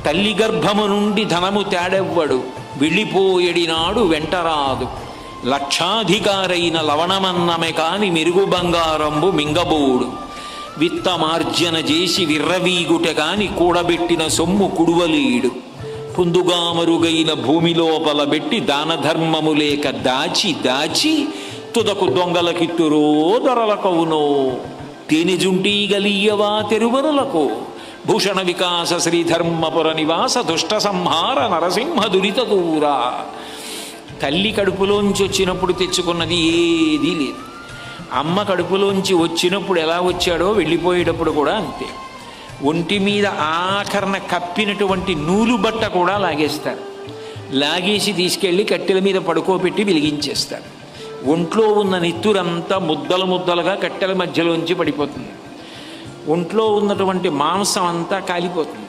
తల్లి గర్భము నుండి ధనము తేడెవ్వడు, వెళ్ళిపోయడినాడు వెంటరాదు. లక్షాధికారైన లవణమన్నమే కాని మెరుగు బంగారంబు మింగబోడు. విత్తమార్జన చేసి విర్రవీగుట కాని కూడబెట్టిన సొమ్ము కుడువలీడు. పుందుగామరుగైన భూమి లోపల పెట్టి దాన ధర్మము లేక దాచి దాచి తుదకు దొంగలకిత్తురో దొరలకవునో. తేనెజుంటీ గలీయవా తెరువరులకు, భూషణ వికాస శ్రీధర్మపుర నివాస దుష్ట సంహార నరసింహ దురిత దూరా. తల్లి కడుపులోంచి వచ్చినప్పుడు తెచ్చుకున్నది ఏదీ లేదు. అమ్మ కడుపులోంచి వచ్చినప్పుడు ఎలా వచ్చాడో వెళ్ళిపోయేటప్పుడు కూడా అంతే. ఒంటి మీద ఆఖరణ కప్పినటువంటి నూలు బట్ట కూడా లాగేస్తారు. లాగేసి తీసుకెళ్ళి కట్టెల మీద పడుకోబెట్టి వెలిగించేస్తారు. ఒంట్లో ఉన్న నెత్తురంతా ముద్దలు ముద్దలుగా కట్టెల మధ్యలోంచి పడిపోతుంది. ఒంట్లో ఉన్నటువంటి మాంసం అంతా కాలిపోతుంది.